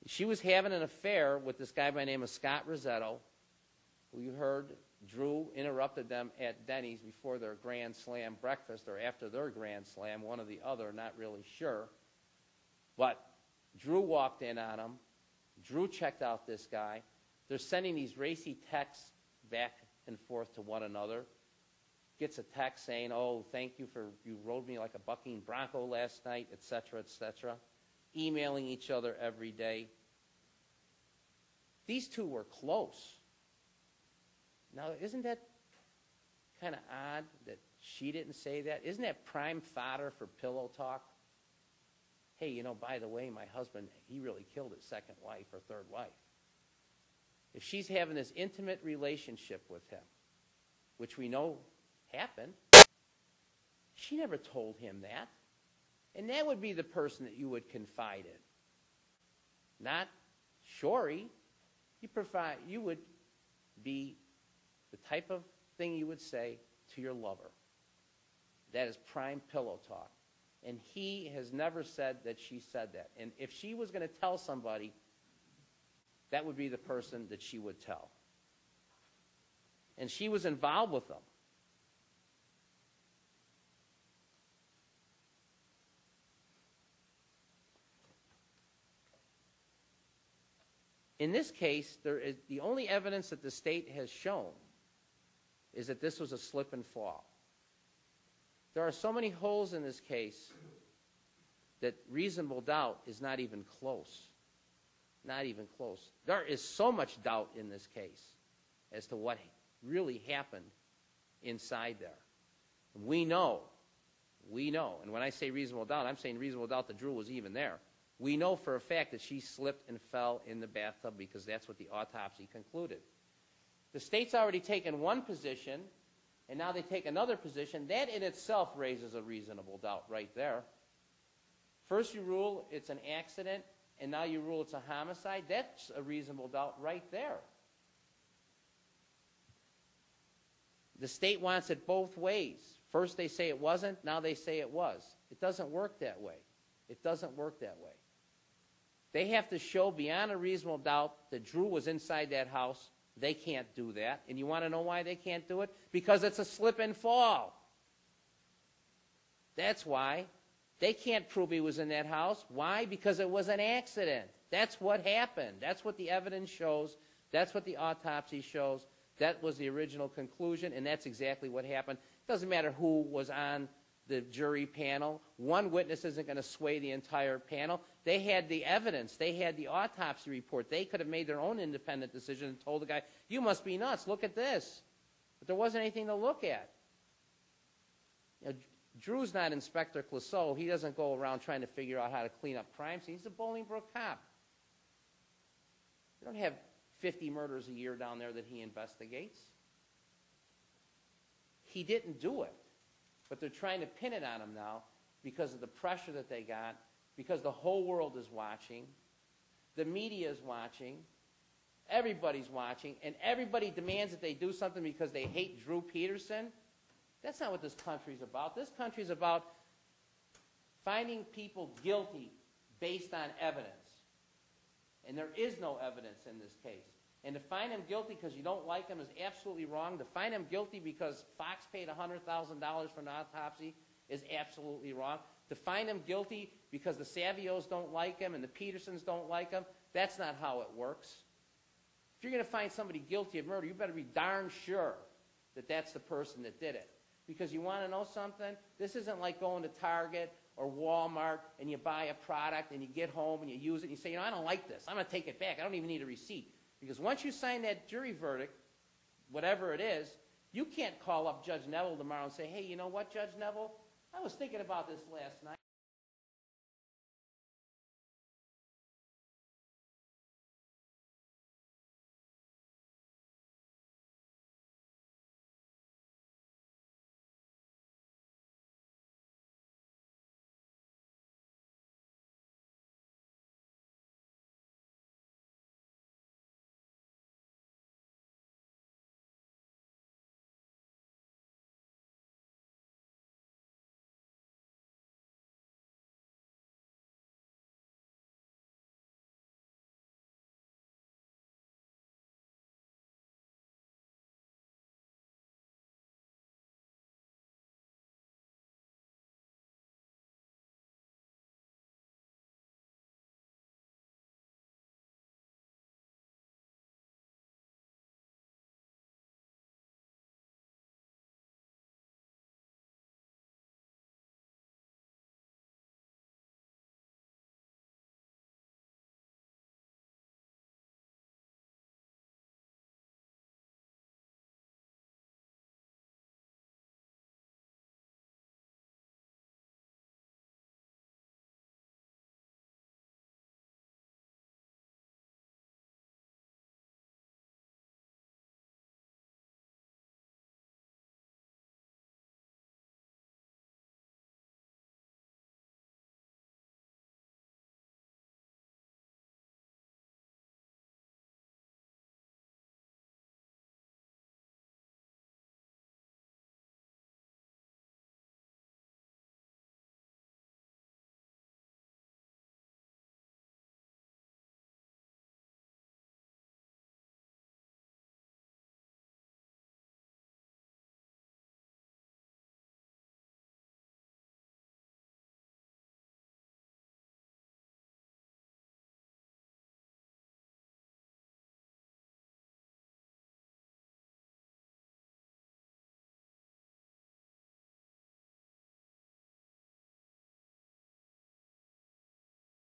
She was having an affair with this guy by the name of Scott Rosetto, who you heard Drew interrupted them at Denny's before their Grand Slam breakfast or after their Grand Slam, one or the other, not really sure. But Drew walked in on him. Drew checked out this guy. They're sending these racy texts back and forth to one another. Gets a text saying, oh, thank you for, you rode me like a bucking bronco last night, etc., etc. Emailing each other every day. These two were close. Now, isn't that kind of odd that she didn't say that? Isn't that prime fodder for pillow talk? Hey, you know, by the way, my husband, he really killed his second wife or third wife. If she's having this intimate relationship with him, which we know happened, she never told him that. And that would be the person that you would confide in. Not Shorey. You would be the type of thing you would say to your lover. That is prime pillow talk. And he has never said that she said that. And if she was going to tell somebody, that would be the person that she would tell. And she was involved with them. In this case, the only evidence that the state has shown is that this was a slip and fall. There are so many holes in this case that reasonable doubt is not even close. Not even close. There is so much doubt in this case as to what really happened inside there. We know, and when I say reasonable doubt, I'm saying reasonable doubt that Drew was even there. We know for a fact that she slipped and fell in the bathtub because that's what the autopsy concluded. The state's already taken one position, and now they take another position. That in itself raises a reasonable doubt right there. First you rule it's an accident, and now you rule it's a homicide. That's a reasonable doubt right there. The state wants it both ways. First they say it wasn't, now they say it was. It doesn't work that way. It doesn't work that way. They have to show beyond a reasonable doubt that Drew was inside that house. They can't do that. And you want to know why they can't do it? Because it's a slip and fall. That's why. They can't prove he was in that house. Why? Because it was an accident. That's what happened. That's what the evidence shows. That's what the autopsy shows. That was the original conclusion, and that's exactly what happened. It doesn't matter who was on the jury panel. One witness isn't going to sway the entire panel. They had the evidence. They had the autopsy report. They could have made their own independent decision and told the guy, you must be nuts. Look at this. But there wasn't anything to look at. You know, Drew's not Inspector Clouseau. He doesn't go around trying to figure out how to clean up crime scenes. He's a Bolingbrook cop. You don't have 50 murders a year down there that he investigates. He didn't do it. But they're trying to pin it on him now because of the pressure that they got, because the whole world is watching, the media is watching, everybody's watching, and everybody demands that they do something because they hate Drew Peterson. That's not what this country's about. This country's about finding people guilty based on evidence. And there is no evidence in this case. And to find him guilty because you don't like him is absolutely wrong. To find him guilty because Fox paid $100,000 for an autopsy is absolutely wrong. To find him guilty because the Savios don't like him and the Petersons don't like him, that's not how it works. If you're going to find somebody guilty of murder, you better be darn sure that that's the person that did it. Because you want to know something? This isn't like going to Target or Walmart and you buy a product and you get home and you use it and you say, you know, I don't like this. I'm going to take it back. I don't even need a receipt. Because once you sign that jury verdict, whatever it is, you can't call up Judge Neville tomorrow and say, hey, you know what, Judge Neville? I was thinking about this last night.